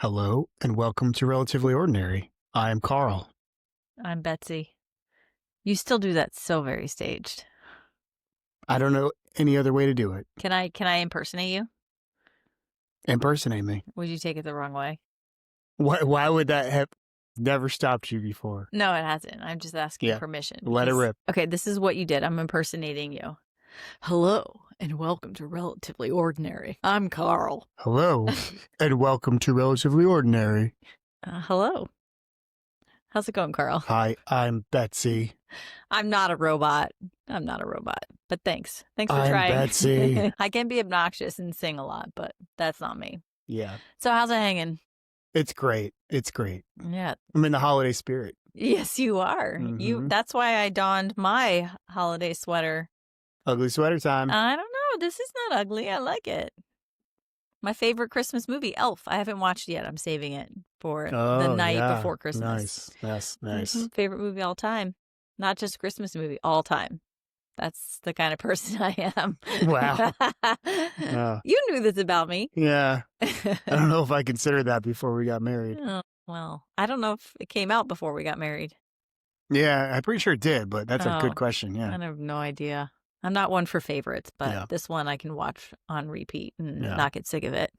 Hello, and welcome to Relatively Ordinary. I'm Karl. I'm Betsy. You still do that so very staged. I don't know any other way to do it. Can I impersonate you? Impersonate me. Would you take it the wrong way? Why would that have never stopped you before? No, it hasn't. I'm just asking Yeah, permission. let it rip. Okay, this is what you did. I'm impersonating you. Hello, and welcome to Relatively Ordinary. I'm Karl. Hello, and welcome to Relatively Ordinary. Hello. How's it going, Karl? Hi, I'm Betsy. I'm not a robot. But thanks. Thanks for I'm trying. Betsy. I can be obnoxious and sing a lot, but that's not me. Yeah, So how's it hanging? it's great. It's great. Yeah. I'm in the holiday spirit. Yes, you are. Mhm. That's why I donned my holiday sweater. Ugly sweater time. I don't know. This is not ugly. I like it. My favorite Christmas movie, Elf. I haven't watched it yet. I'm saving it for the night before Christmas. Nice. Favorite movie all time. Not just Christmas movie, all time. That's the kind of person I am. Wow. You knew this about me. Yeah. I don't know if I considered that before we got married. Oh, well, I don't know if it came out before we got married. Yeah, I'm pretty sure it did, but that's a good question. I Yeah. have no idea. I'm not one for favorites, but Yeah. this one I can watch on repeat and Yeah. not get sick of it.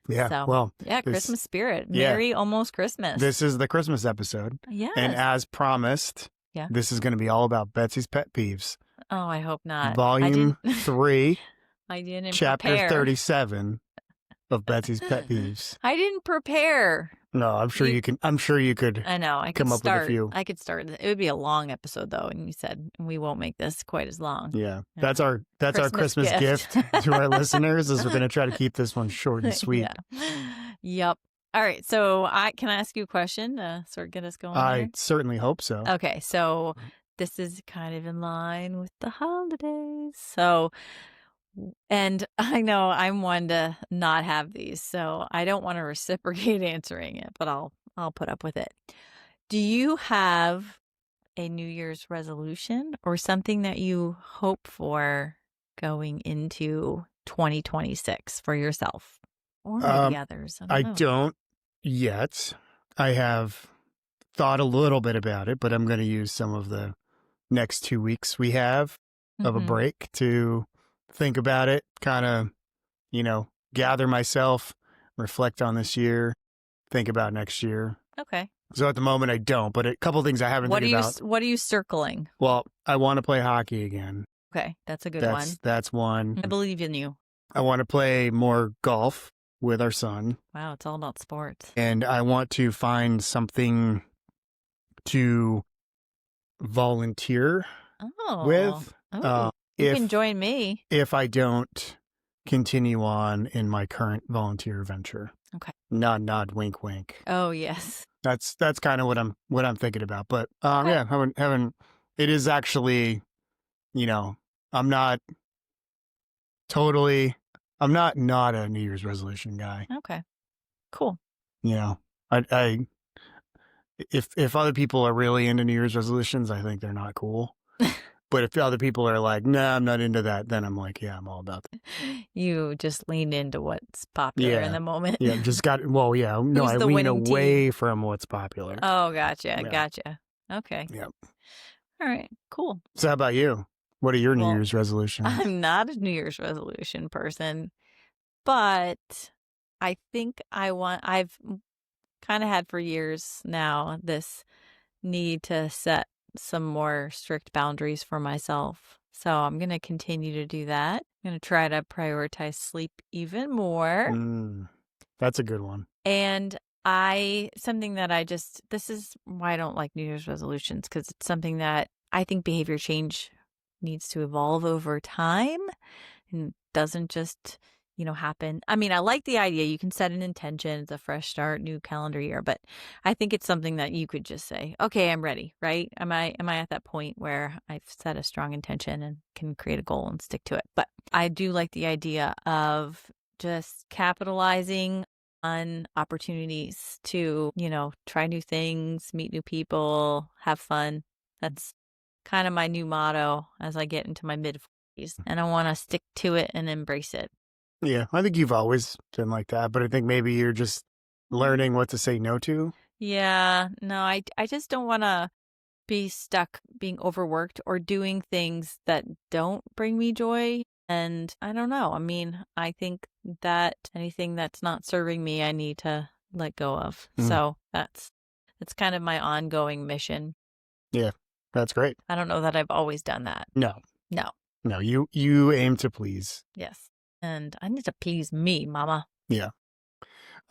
Yeah. So, well, yeah, Christmas spirit. yeah. Merry almost Christmas. this is the Christmas episode. Yes. And as promised, Yeah. this is going to be all about Betsy's pet peeves. Oh, I hope not. Volume 3, I didn't chapter prepare. 37 of Betsy's pet peeves. I didn't prepare. No, I'm sure you can. I'm sure you could. I know. I come could up start. with a few. I could start. It would be a long episode though, and you said we won't make this quite as long. Yeah, that's our Christmas gift to our listeners. Is we're going to try to keep this one short and sweet. Yeah. Yep. All right. So can I ask you a question to sort of get us going? I here? certainly hope so. Okay. So this is kind of in line with the holidays. So, and I know I'm one to not have these, so I don't want to reciprocate answering it, but I'll put up with it. Do you have a New Year's resolution or something that you hope for going into 2026 for yourself or maybe others? I know. don't yet. I have thought a little bit about it, but I'm going to use some of the next 2 weeks we have of a break to think about it, kind of, gather myself, reflect on this year, think about next year. Okay. So at the moment I don't, but a couple things I haven't thought about. What are you circling? Well, I want to play hockey again. Okay, that's a good one. That's one. I believe in you. I want to play more golf with our son. Wow, it's all about sports. And I want to find something to volunteer with. You can join me. If I don't continue on in my current volunteer venture. Okay. Nod, nod, wink, wink. Oh, yes. That's kind of what I'm thinking about. But Okay. yeah, haven't. It is actually, I'm not a New Year's resolution guy. Okay. Cool. I if other people are really into New Year's resolutions, I think they're not cool. But if other people are like, nah, I'm not into that, then I'm like, yeah, I'm all about that. You just lean into what's popular in the moment. Yeah, just got, well, yeah. No, I lean away from what's popular. Oh, gotcha. Yeah. Gotcha. Okay. Yep. All right. Cool. So how about you? What are your New Year's resolutions? I'm not a New Year's resolution person, but I think I've kind of had for years now this need to set some more strict boundaries for myself. So I'm going to continue to do that. I'm going to try to prioritize sleep even more. That's a good one. And this is why I don't like New Year's resolutions, because it's something that I think behavior change needs to evolve over time and doesn't just, happen. I mean, I like the idea. You can set an intention. It's a fresh start, new calendar year. But I think it's something that you could just say, okay, I'm ready, right? Am I at that point where I've set a strong intention and can create a goal and stick to it? But I do like the idea of just capitalizing on opportunities to, try new things, meet new people, have fun. That's kind of my new motto as I get into my mid-40s. And I want to stick to it and embrace it. Yeah, I think you've always been like that, but I think maybe you're just learning what to say no to. Yeah, no, I just don't want to be stuck being overworked or doing things that don't bring me joy. And I don't know. I mean, I think that anything that's not serving me, I need to let go of. So that's kind of my ongoing mission. Yeah, that's great. I don't know that I've always done that. No, No. you aim to please. Yes. And I need to please me, mama. Yeah.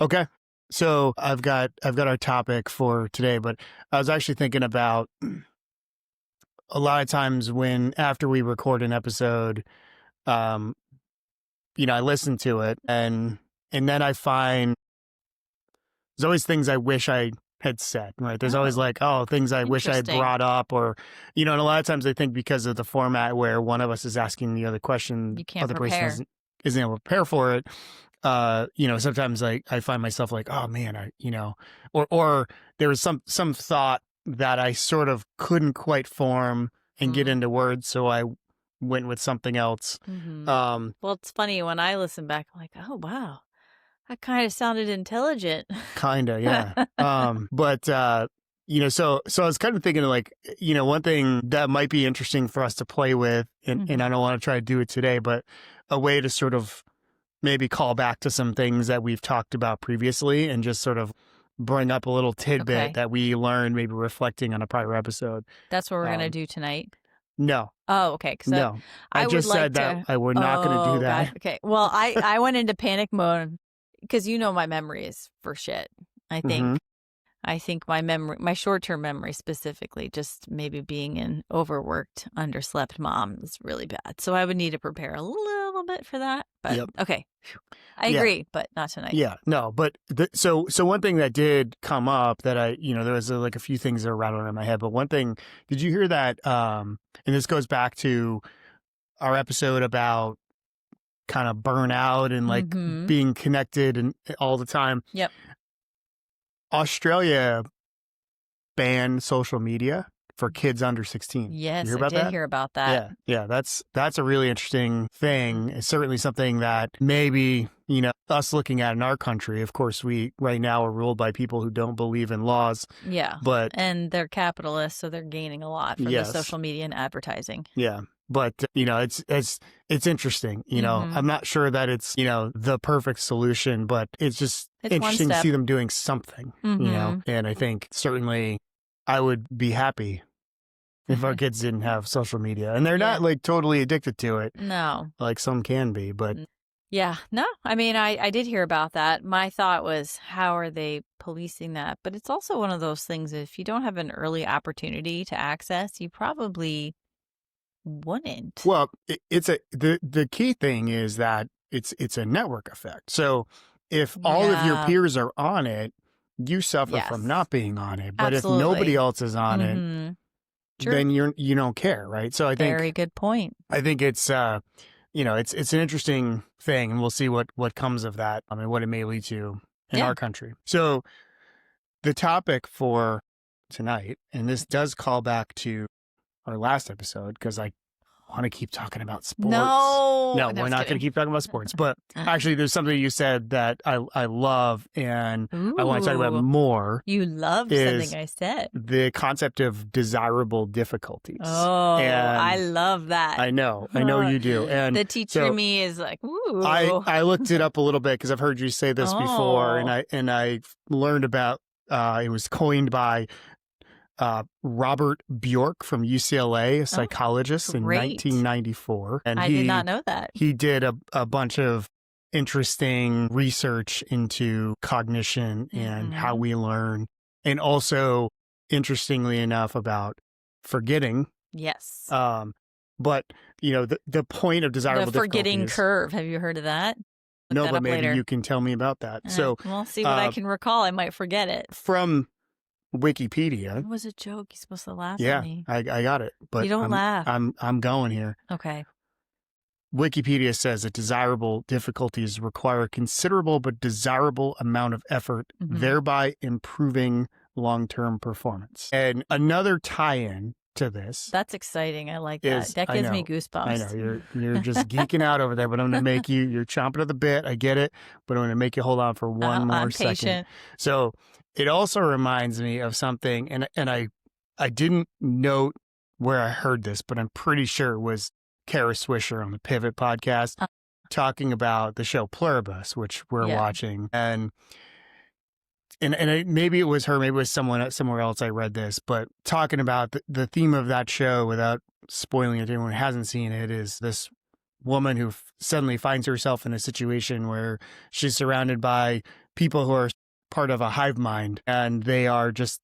Okay. So I've got our topic for today, but I was actually thinking about a lot of times when after we record an episode, I listen to it and then I find there's always things I wish I had said, right? There's always things I wish I had brought up or, and a lot of times I think because of the format where one of us is asking the other question, you can't other prepare. person isn't able to prepare for it. Sometimes I find myself like, oh man, or there was some thought that I sort of couldn't quite form and get into words. So I went with something else. Well, it's funny when I listen back, I'm like, oh, wow, that kind of sounded intelligent. Kind of, yeah. But so I was kind of thinking like, one thing that might be interesting for us to play with, and I don't want to try to do it today, but a way to sort of maybe call back to some things that we've talked about previously and just sort of bring up a little tidbit that we learned, maybe reflecting on a prior episode. That's what we're going to do tonight? No. Oh, okay. No. I just said that we're not going to do that. God. Okay. Well, I went into panic mode because my memory is for shit. I think my short-term memory specifically, just maybe being an overworked, underslept mom is really bad. So I would need to prepare a little bit for that. But okay, I agree, but not tonight. Yeah, no, but so one thing that did come up that there was like a few things that were rattling in my head, but one thing, did you hear that? And this goes back to our episode about kind of burnout and like being connected and all the time. Yep. Australia banned social media for kids under 16. Yes, I did hear about that. Yeah, that's a really interesting thing. It's certainly something that maybe, us looking at in our country, of course, we right now are ruled by people who don't believe in laws. Yeah. And they're capitalists, so they're gaining a lot from the social media and advertising. Yeah. But, it's interesting, I'm not sure that it's, the perfect solution, but it's just interesting to see them doing something, and I think certainly I would be happy if our kids didn't have social media and they're not like totally addicted to it. No. Like some can be, but. Yeah, no, I mean, I did hear about that. My thought was, how are they policing that? But it's also one of those things, if you don't have an early opportunity to access, you probably wouldn't. Well, the key thing is that it's a network effect. So if all of your peers are on it, you suffer from not being on it. But if nobody else is on it, then you don't care, right? So I think very good point. I think it's it's an interesting thing, and we'll see what comes of that. I mean, what it may lead to in our country. So the topic for tonight, and this does call back to our last episode because I want to keep talking about sports. No, we're not going to keep talking about sports. But actually, there's something you said that I love, and I want to talk about more. You loved something I said. The concept of desirable difficulties. Oh, I love that. I know you do. And the teacher in me is like, ooh. I looked it up a little bit because I've heard you say this before, and I learned about it was coined by Robert Bjork from UCLA, a psychologist in 1994. And I did not know that. He did a bunch of interesting research into cognition and how we learn. And also, interestingly enough, about forgetting. Yes. But, the point of desirable the forgetting curve. Have you heard of that? No, but maybe you can tell me about that. So we'll see what I can recall. I might forget it. From Wikipedia. It was a joke. You're supposed to laugh at me. I got it. But you don't laugh. I'm going here. Okay. Wikipedia says that desirable difficulties require a considerable but desirable amount of effort, thereby improving long-term performance. And another tie-in to this That's exciting. I like that. is, That I gives me know, goosebumps. you're just geeking out over there, but I'm going to make you're chomping at the bit. I get it, but I'm going to make you hold on for one more I'm second. patient. So it also reminds me of something, and I didn't note where I heard this, but I'm pretty sure it was Kara Swisher on the Pivot podcast talking about the show Pluribus, which we're Yeah. watching, and maybe it was her, maybe it was someone somewhere else. I read this, but talking about the theme of that show without spoiling it to anyone who hasn't seen it is this woman who suddenly finds herself in a situation where she's surrounded by people who are part of a hive mind, and they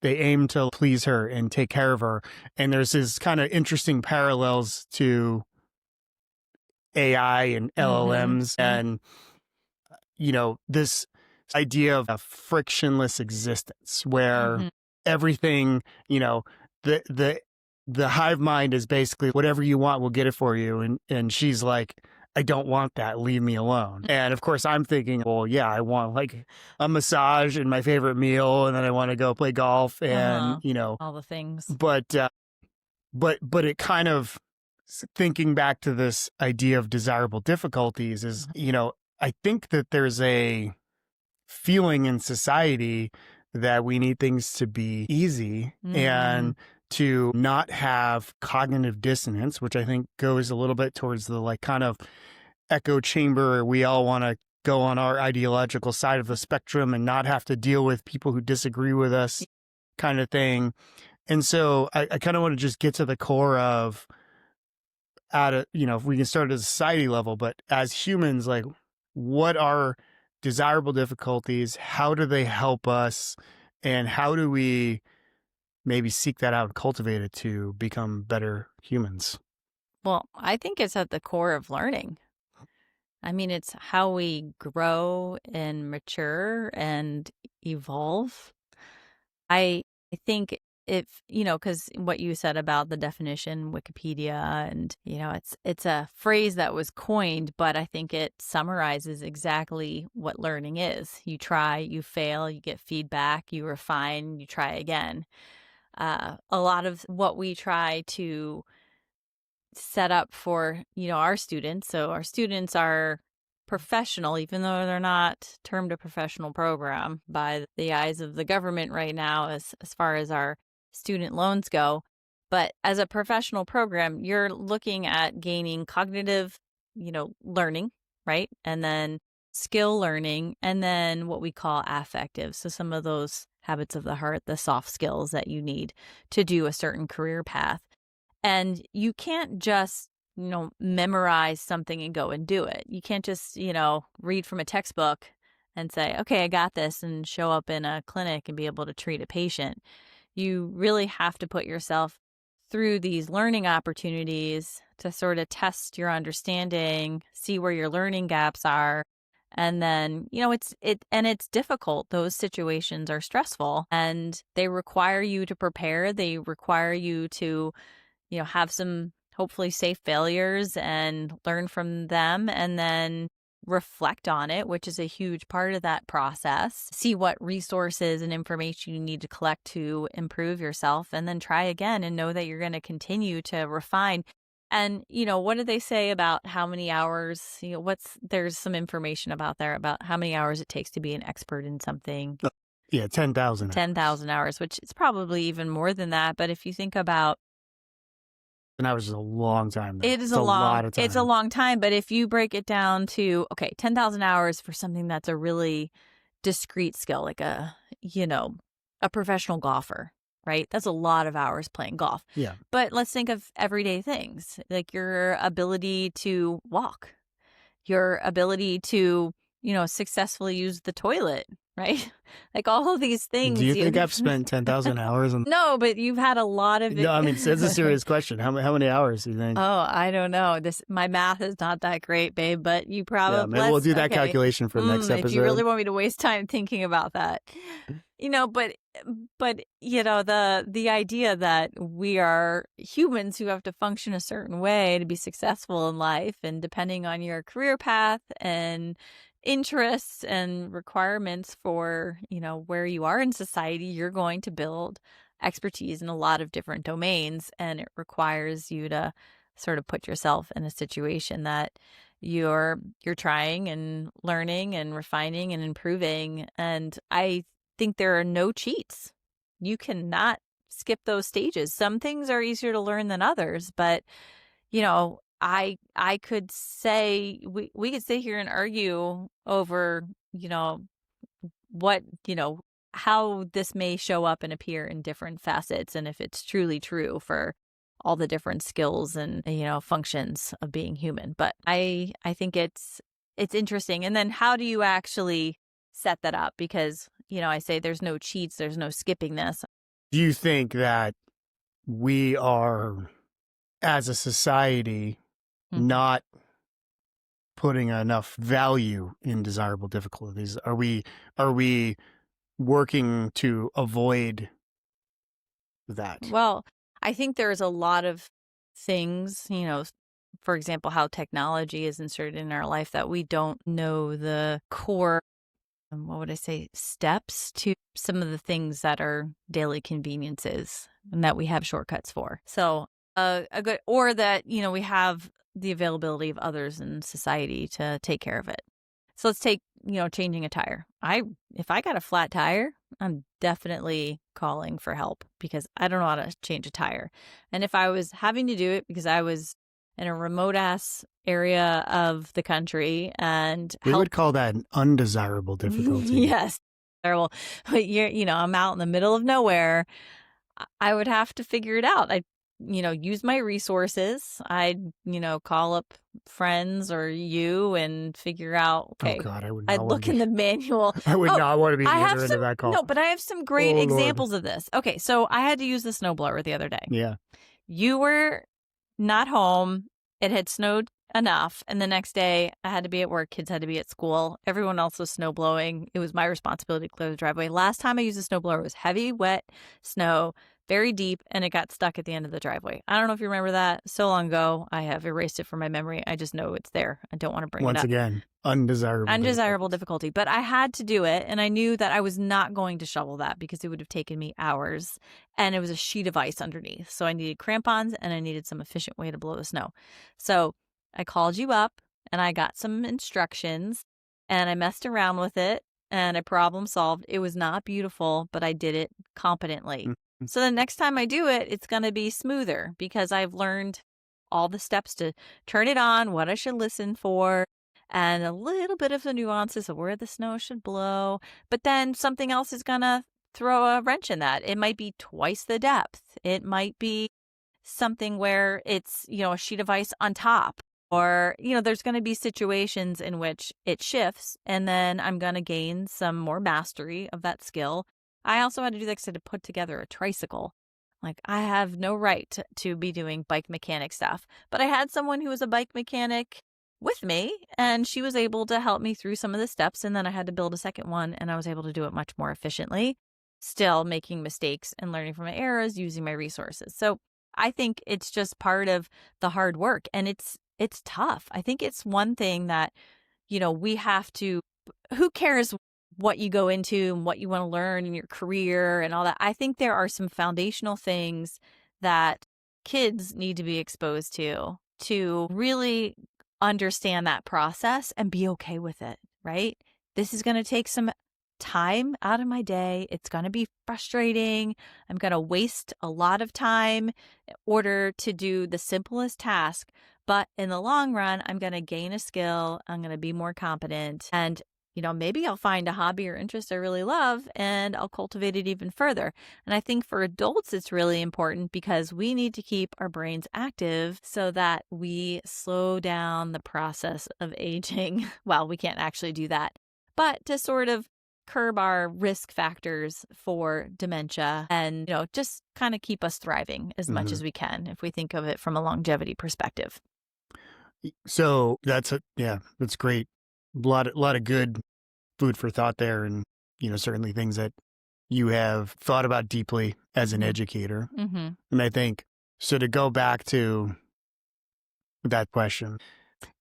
aim to please her and take care of her. And there's this kind of interesting parallels to AI and LLMs, and this idea of a frictionless existence where everything, the the hive mind is basically whatever you want, we'll get it for you. And she's like, I don't want that. Leave me alone. And of course I'm thinking, well, yeah, I want like a massage and my favorite meal. And then I want to go play golf and, all the things. But it kind of, thinking back to this idea of desirable difficulties is, I think that there's a feeling in society that we need things to be easy and to not have cognitive dissonance, which I think goes a little bit towards the like kind of echo chamber. We all want to go on our ideological side of the spectrum and not have to deal with people who disagree with us kind of thing. And so I kind of want to just get to the core of, if we can start at a society level, but as humans, like, what are desirable difficulties? How do they help us? And how do we maybe seek that out and cultivate it to become better humans? Well, I think it's at the core of learning. I mean, it's how we grow and mature and evolve. I think because what you said about the definition, Wikipedia, and, it's a phrase that was coined, but I think it summarizes exactly what learning is. You try, you fail, you get feedback, you refine, you try again. A lot of what we try to set up for, our students. So our students are professional, even though they're not termed a professional program by the eyes of the government right now, as far as our student loans go. But as a professional program, you're looking at gaining cognitive, learning, right? And then skill learning, and then what we call affective. So some of those habits of the heart, the soft skills that you need to do a certain career path. And you can't just, memorize something and go and do it. You can't just, read from a textbook and say, okay, I got this, and show up in a clinic and be able to treat a patient. You really have to put yourself through these learning opportunities to sort of test your understanding, see where your learning gaps are. And then, it's difficult. Those situations are stressful, and they require you to prepare. They require you to, have some hopefully safe failures and learn from them, and then reflect on it, which is a huge part of that process. See what resources and information you need to collect to improve yourself, and then try again and know that you're going to continue to refine. And, what do they say about how many hours, there's some information about how many hours it takes to be an expert in something. Yeah, 10,000. 10,000 hours, which is probably even more than that. But if you think about, an hour is a long time. Though. It is it's a lot of time. It's a long time, but if you break it down to, 10,000 hours for something that's a really discrete skill, like a professional golfer, right? That's a lot of hours playing golf. Yeah. But let's think of everyday things, like your ability to walk, your ability to, successfully use the toilet, right? Like all of these things. Do you think I've spent 10,000 hours on? No, but you've had a lot of it. No, I mean, it's a serious question. How many hours do you think? Oh, I don't know. My math is not that great, babe, but you probably. Yeah, maybe we'll do that calculation for the next episode. If you really want me to waste time thinking about that. But the idea that we are humans who have to function a certain way to be successful in life, and depending on your career path and interests and requirements for, where you are in society, you're going to build expertise in a lot of different domains, and it requires you to sort of put yourself in a situation that you're trying and learning and refining and improving. And I think there are no cheats. You cannot skip those stages. Some things are easier to learn than others, but I could say we could sit here and argue over, what, how this may show up and appear in different facets, and if it's truly true for all the different skills and, functions of being human. But I think it's interesting. And then how do you actually set that up? Because, I say there's no cheats, there's no skipping this. Do you think that we are, as a society, not putting enough value in desirable difficulties? Are we working to avoid that? Well, I think there's a lot of things, for example, how technology is inserted in our life that we don't know the core, what would I say, steps to some of the things that are daily conveniences and that we have shortcuts for. So a good, or that, we have the availability of others in society to take care of it. So let's take, changing a tire. If I got a flat tire, I'm definitely calling for help because I don't know how to change a tire. And if I was having to do it because I was in a remote ass area of the country and we would call that an undesirable difficulty. Yes. Terrible. But I'm out in the middle of nowhere. I would have to figure it out. I'd, use my resources. I'd, call up friends or you and figure out, okay. Oh God, I would I'd look in the manual. I would not want to be the other end of that call. No, but I have some great examples of this. Okay, so I had to use the snowblower the other day. Yeah. You were not home. It had snowed enough. And the next day I had to be at work. Kids had to be at school. Everyone else was snow blowing. It was my responsibility to clear the driveway. Last time I used a snowblower, it was heavy, wet snow, very deep, and it got stuck at the end of the driveway. I don't know if you remember that. So long ago, I have erased it from my memory. I just know it's there. I don't want to bring it up. Once again, undesirable difficulty. But I had to do it, and I knew that I was not going to shovel that because it would have taken me hours, and it was a sheet of ice underneath. So I needed crampons, and I needed some efficient way to blow the snow. So I called you up, and I got some instructions, and I messed around with it, and I problem solved. It was not beautiful, but I did it competently. Mm-hmm. So the next time I do it, it's going to be smoother because I've learned all the steps to turn it on, what I should listen for, and a little bit of the nuances of where the snow should blow. But then something else is going to throw a wrench in that. It might be twice the depth. It might be something where it's, a sheet of ice on top. Or, there's going to be situations in which it shifts, and then I'm going to gain some more mastery of that skill. I also had to do that because I had to put together a tricycle. Like, I have no right to be doing bike mechanic stuff. But I had someone who was a bike mechanic with me, and she was able to help me through some of the steps. And then I had to build a second one, and I was able to do it much more efficiently, still making mistakes and learning from my errors, using my resources. So I think it's just part of the hard work, and it's tough. I think it's one thing that, we have to, who cares what you go into and what you want to learn in your career and all that. I think there are some foundational things that kids need to be exposed to really understand that process and be okay with it, right? This is going to take some time out of my day. It's going to be frustrating. I'm going to waste a lot of time in order to do the simplest task. But in the long run, I'm going to gain a skill. I'm going to be more competent. And, maybe I'll find a hobby or interest I really love and I'll cultivate it even further. And I think for adults, it's really important because we need to keep our brains active so that we slow down the process of aging. Well, we can't actually do that, but to sort of curb our risk factors for dementia and, just kind of keep us thriving as much as we can if we think of it from a longevity perspective. So that's great. A lot of good food for thought there, and certainly things that you have thought about deeply as an educator. Mm-hmm. And I think so. To go back to that question,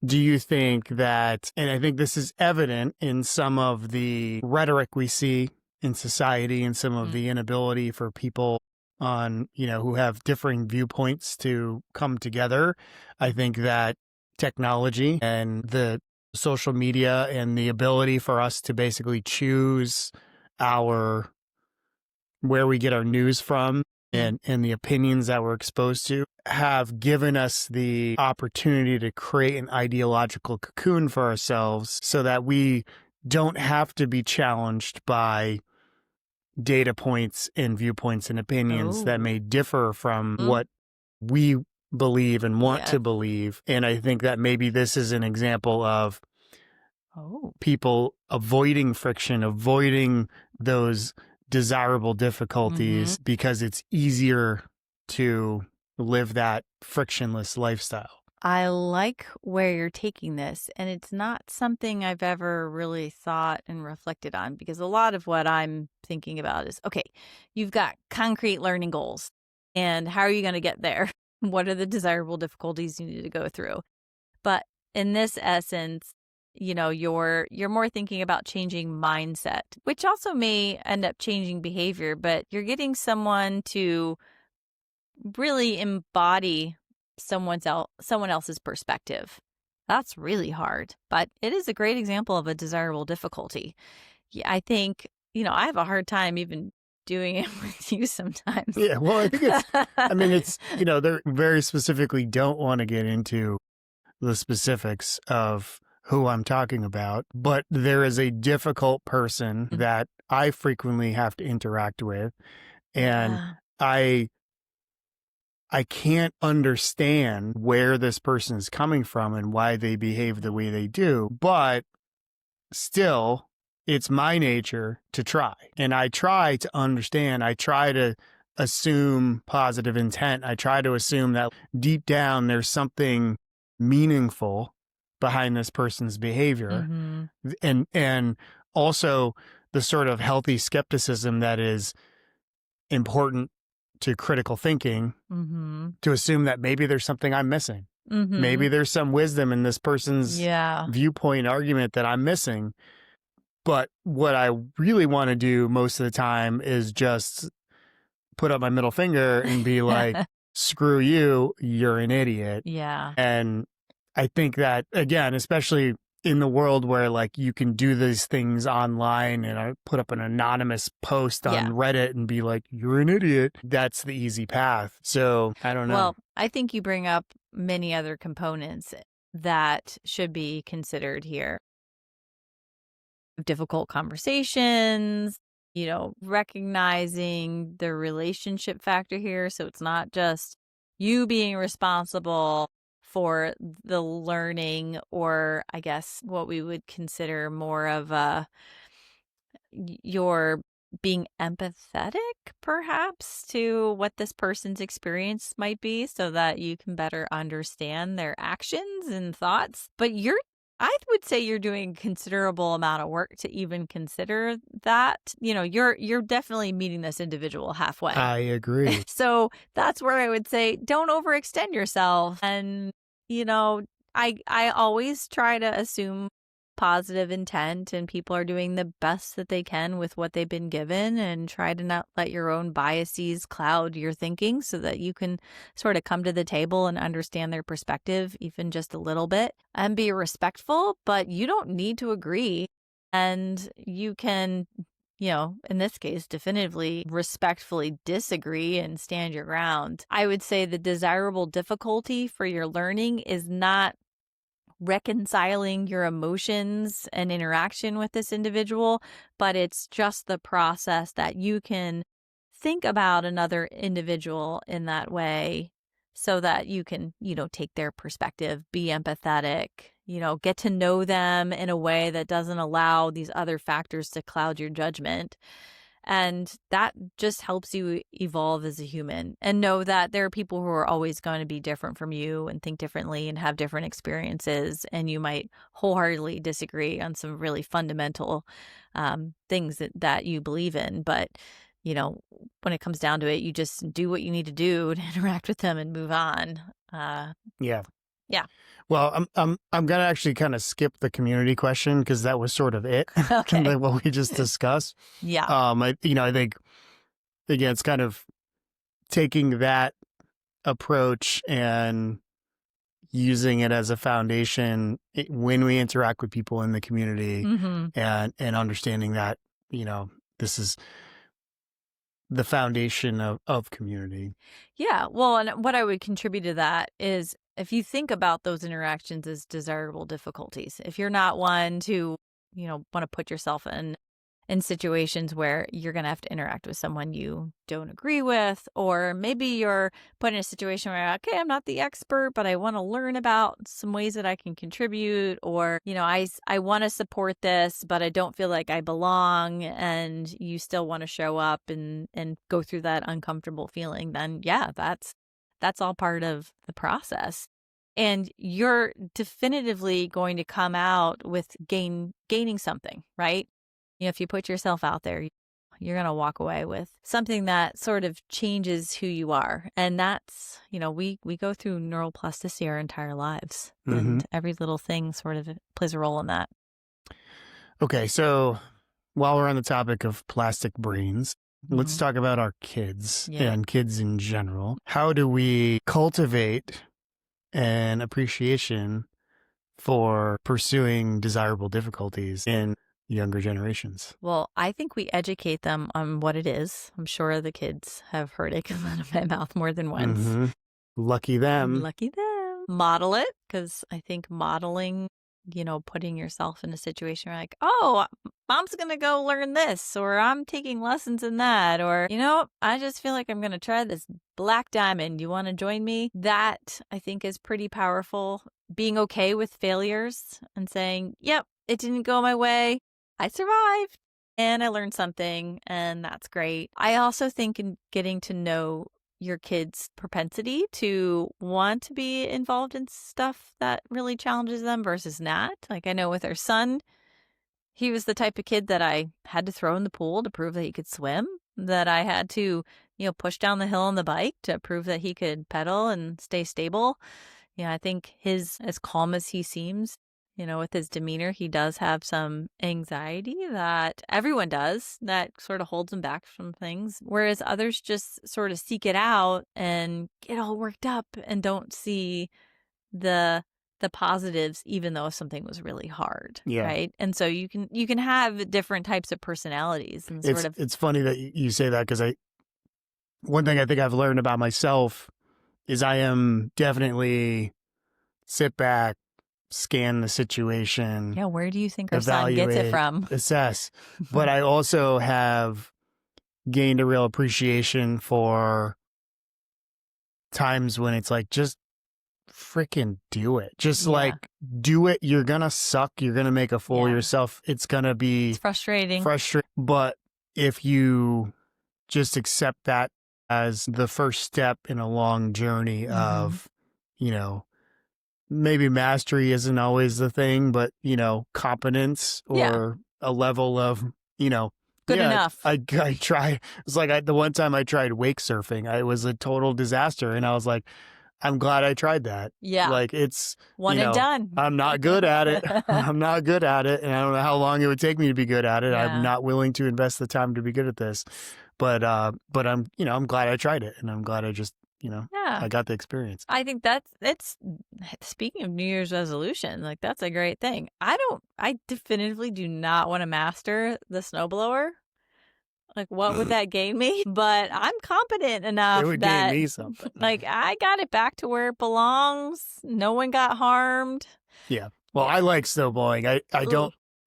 do you think that, and I think this is evident in some of the rhetoric we see in society and some of the inability for people on, who have differing viewpoints to come together. I think that technology and the social media and the ability for us to basically choose our where we get our news from and the opinions that we're exposed to have given us the opportunity to create an ideological cocoon for ourselves so that we don't have to be challenged by data points and viewpoints and opinions that may differ from what we believe and want to believe. And I think that maybe this is an example of people avoiding friction, avoiding those desirable difficulties because it's easier to live that frictionless lifestyle. I like where you're taking this, and it's not something I've ever really thought and reflected on, because a lot of what I'm thinking about is, okay, you've got concrete learning goals, and how are you going to get there? What are the desirable difficulties you need to go through? But in this essence, you're more thinking about changing mindset, which also may end up changing behavior, but you're getting someone to really embody someone else's perspective. That's really hard, but it is a great example of a desirable difficulty. Yeah, I think, I have a hard time even doing it with you sometimes. Yeah, well, I think it's, they very specifically don't want to get into the specifics of who I'm talking about, but there is a difficult person that I frequently have to interact with, and I can't understand where this person is coming from and why they behave the way they do, but still, it's my nature to try. And I try to understand. I try to assume positive intent. I try to assume that deep down there's something meaningful behind this person's behavior. And also the sort of healthy skepticism that is important to critical thinking, to assume that maybe there's something I'm missing. Maybe there's some wisdom in this person's viewpoint argument that I'm missing. But what I really want to do most of the time is just put up my middle finger and be like, screw you, you're an idiot. Yeah. And I think that, again, especially in the world where like you can do these things online and I put up an anonymous post on Reddit and be like, you're an idiot. That's the easy path. So I don't know. Well, I think you bring up many other components that should be considered here. Difficult conversations, recognizing the relationship factor here. So it's not just you being responsible for the learning, or I guess what we would consider more of you're being empathetic perhaps to what this person's experience might be so that you can better understand their actions and thoughts. But I would say you're doing a considerable amount of work to even consider that. You're definitely meeting this individual halfway. I agree. So that's where I would say don't overextend yourself. And, I always try to assume positive intent and people are doing the best that they can with what they've been given, and try to not let your own biases cloud your thinking so that you can sort of come to the table and understand their perspective even just a little bit and be respectful, but you don't need to agree. And you can, in this case, definitively respectfully disagree and stand your ground. I would say the desirable difficulty for your learning is not reconciling your emotions and interaction with this individual, but it's just the process that you can think about another individual in that way so that you can, take their perspective, be empathetic, get to know them in a way that doesn't allow these other factors to cloud your judgment. And that just helps you evolve as a human and know that there are people who are always going to be different from you and think differently and have different experiences. And you might wholeheartedly disagree on some really fundamental things that you believe in. But, when it comes down to it, you just do what you need to do to interact with them and move on. Yeah. Well, I'm gonna actually kind of skip the community question because that was sort of it. Okay. Like what we just discussed. Yeah. I think again it's kind of taking that approach and using it as a foundation when we interact with people in the community, and understanding that, this is the foundation of community. Yeah. Well, and what I would contribute to that is if you think about those interactions as desirable difficulties, if you're not one to, want to put yourself in situations where you're going to have to interact with someone you don't agree with, or maybe you're put in a situation where, okay, I'm not the expert, but I want to learn about some ways that I can contribute, or, I want to support this, but I don't feel like I belong, and you still want to show up and go through that uncomfortable feeling, then yeah, that's all part of the process. And you're definitively going to come out with gaining something, right? If you put yourself out there, you're going to walk away with something that sort of changes who you are. And that's, we go through neuroplasticity our entire lives. And every little thing sort of plays a role in that. Okay, so while we're on the topic of plastic brains, let's talk about our kids and kids in general. How do we cultivate an appreciation for pursuing desirable difficulties in younger generations? Well, I think we educate them on what it is. I'm sure the kids have heard it come out of my mouth more than once. Lucky them. Lucky them. Model it, because I think modeling, putting yourself in a situation where like, oh, mom's going to go learn this, or I'm taking lessons in that, or, I just feel like I'm going to try this black diamond. You want to join me? That I think is pretty powerful. Being okay with failures and saying, yep, it didn't go my way. I survived and I learned something, and that's great. I also think in getting to know your kid's propensity to want to be involved in stuff that really challenges them versus not. Like I know with our son, he was the type of kid that I had to throw in the pool to prove that he could swim, that I had to, push down the hill on the bike to prove that he could pedal and stay stable. I think his, as calm as he seems, with his demeanor, he does have some anxiety that everyone does that sort of holds him back from things. Whereas others just sort of seek it out and get all worked up and don't see the positives, even though something was really hard. Yeah. Right. And so you can have different types of personalities and it's funny that you say that, because one thing I think I've learned about myself is I am definitely sit back, scan the situation. Yeah, where do you think our son gets it from? Assess. But I also have gained a real appreciation for times when it's like, just freaking do it. Just like do it. You're going to suck. You're going to make a fool of yourself. It's going to be it's frustrating. But if you just accept that as the first step in a long journey of, maybe mastery isn't always the thing, but, competence or a level of, good enough. I tried. It's like the one time I tried wake surfing, it was a total disaster. And I was like, I'm glad I tried that. Yeah. Like it's one and done. I'm not good at it. I'm not good at it. And I don't know how long it would take me to be good at it. I'm not willing to invest the time to be good at this. But I'm, I'm glad I tried it, and I'm glad I just, I got the experience. I think it's speaking of New Year's resolution, like that's a great thing. I definitively do not want to master the snowblower. Like, what would that gain me? But I'm competent enough it would that gain me something. Like I got it back to where it belongs. No one got harmed. Yeah. Well, I like snowblowing.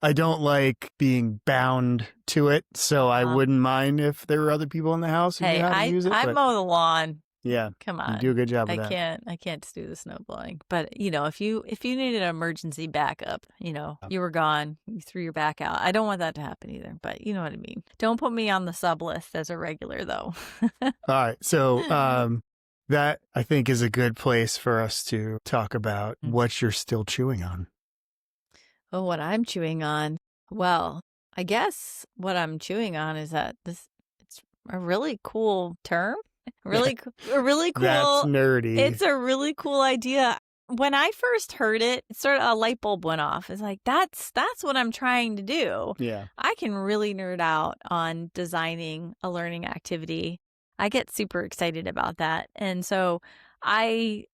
I don't like being bound to it, so I wouldn't mind if there were other people in the house who knew how to use it. I mow the lawn. Yeah. Come on. You do a good job of that. I can't just do the snow blowing. But, if you needed an emergency backup, you were gone, you threw your back out. I don't want that to happen either, but you know what I mean. Don't put me on the sub list as a regular, though. All right. So that, I think, is a good place for us to talk about what you're still chewing on. Oh, what I'm chewing on. Well, I guess what I'm chewing on is that it's a really cool term. A really cool. That's nerdy. It's a really cool idea. When I first heard it, sort of a light bulb went off. It's like, that's what I'm trying to do. Yeah. I can really nerd out on designing a learning activity. I get super excited about that. And so I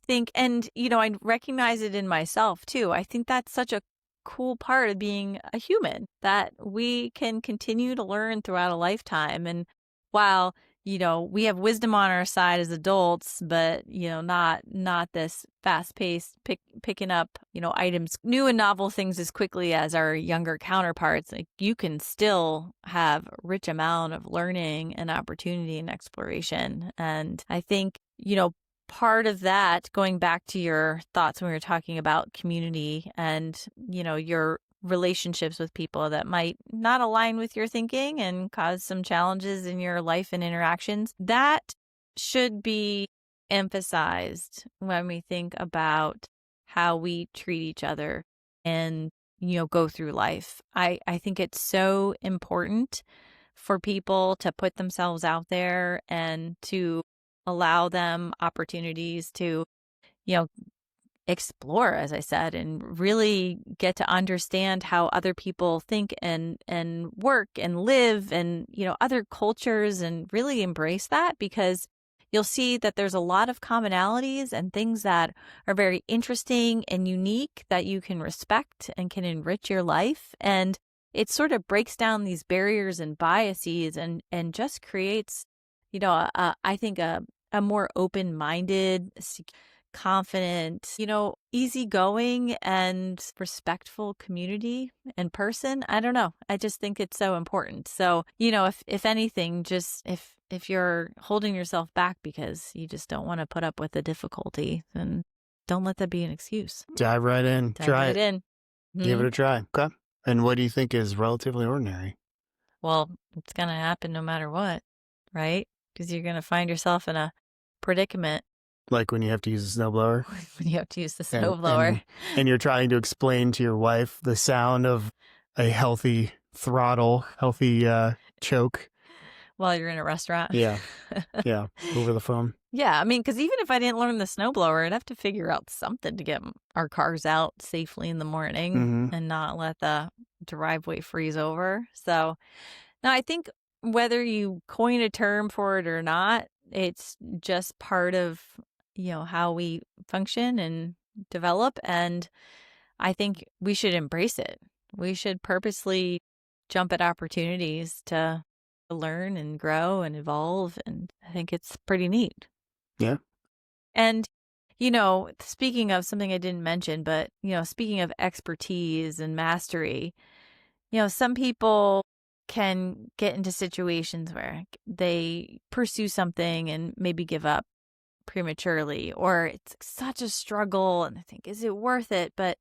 think, and I recognize it in myself too. I think that's such a cool part of being a human, that we can continue to learn throughout a lifetime. And while we have wisdom on our side as adults, but not this fast paced picking up items, new and novel things as quickly as our younger counterparts. Like, you can still have a rich amount of learning and opportunity and exploration. And I think part of that, going back to your thoughts when we were talking about community and your relationships with people that might not align with your thinking and cause some challenges in your life and interactions, that should be emphasized when we think about how we treat each other and go through life. I think it's so important for people to put themselves out there and to allow them opportunities to explore, as I said, and really get to understand how other people think and work and live, and other cultures, and really embrace that, because you'll see that there's a lot of commonalities and things that are very interesting and unique that you can respect and can enrich your life. And it sort of breaks down these barriers and biases and just creates I think a more open-minded, confident, easygoing and respectful community and person. I don't know. I just think it's so important. So, if anything, just if you're holding yourself back because you just don't want to put up with the difficulty, then don't let that be an excuse. Dive right in. Try it. In. Give it a try. Okay. And what do you think is relatively ordinary? Well, it's going to happen no matter what, right? Because you're going to find yourself in a predicament. Like when you have to use a snowblower? When you have to use the snowblower. And you're trying to explain to your wife the sound of a healthy throttle, healthy choke. While you're in a restaurant. Yeah. Yeah. Over the phone. Yeah. I mean, because even if I didn't learn the snowblower, I'd have to figure out something to get our cars out safely in the morning and not let the driveway freeze over. So now I think whether you coin a term for it or not, it's just part of, how we function and develop. And I think we should embrace it. We should purposely jump at opportunities to learn and grow and evolve. And I think it's pretty neat. Yeah. And, speaking of something I didn't mention, but, speaking of expertise and mastery, some people can get into situations where they pursue something and maybe give up prematurely, or it's such a struggle and they think, is it worth it? But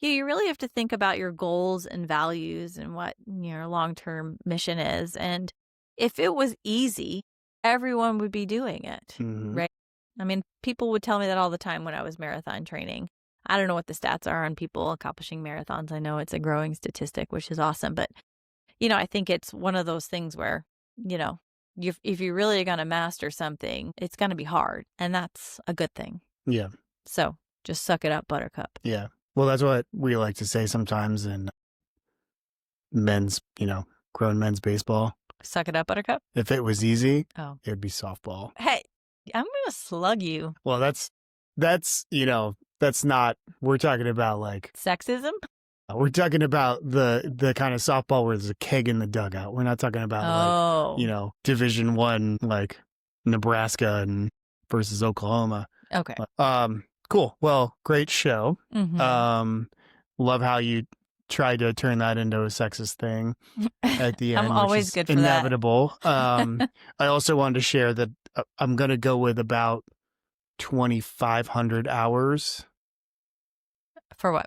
you really have to think about your goals and values and what your long-term mission is. And if it was easy, everyone would be doing it, right? I mean, people would tell me that all the time when I was marathon training. I don't know what the stats are on people accomplishing marathons. I know it's a growing statistic, which is awesome. But, I think it's one of those things where, if you really are going to master something, it's going to be hard. And that's a good thing. Yeah. So just suck it up, buttercup. Yeah. Well, that's what we like to say sometimes in men's, grown men's baseball. Suck it up, buttercup? If it was easy, it would be softball. Hey, I'm going to slug you. Well, that's not, we're talking about like sexism. We're talking about the kind of softball where there's a keg in the dugout. We're not talking about like, Division I, like Nebraska versus Oklahoma. Okay. Cool. Well, great show. Love how you tried to turn that into a sexist thing at the end. I'm always good for inevitable. I also wanted to share that I'm going to go with about 2,500 hours. For what?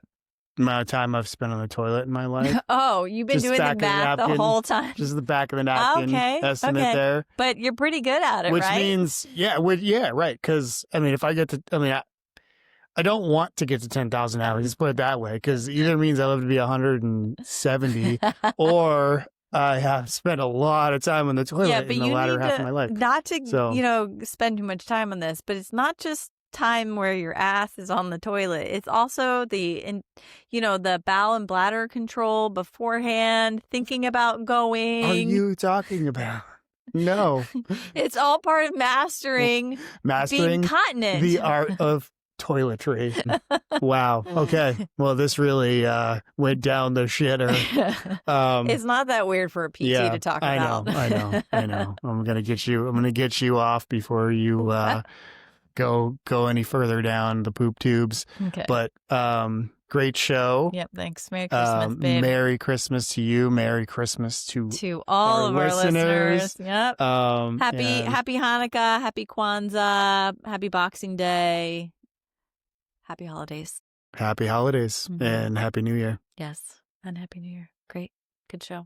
Amount of time I've spent on the toilet in my life. Oh, you've been doing the math the whole time. Just the back of the napkin estimate there. But you're pretty good at it, which right? Means, right. Because, if I get to, I don't want to get to 10,000 hours. Let's put it that way. Because either means I live to be 170 or I have spent a lot of time on the toilet in the latter half of my life. Not to, spend too much time on this, but it's not just time where your ass is on the toilet. It's also the bowel and bladder control beforehand, thinking about going. What are you talking about? No. It's all part of mastering being continent. the art of toiletry. Wow. Okay. Well, this really went down the shitter. It's not that weird for a PT to talk about. I know. I'm gonna get you off before you go any further down the poop tubes. Okay. But great show. Yep. Thanks. Merry Christmas, babe. Merry Christmas to you. Merry Christmas to all of our listeners. Yep. Happy Hanukkah. Happy Kwanzaa. Happy Boxing Day. Happy holidays. Happy holidays and Happy New Year. Yes. And Happy New Year. Great. Good show.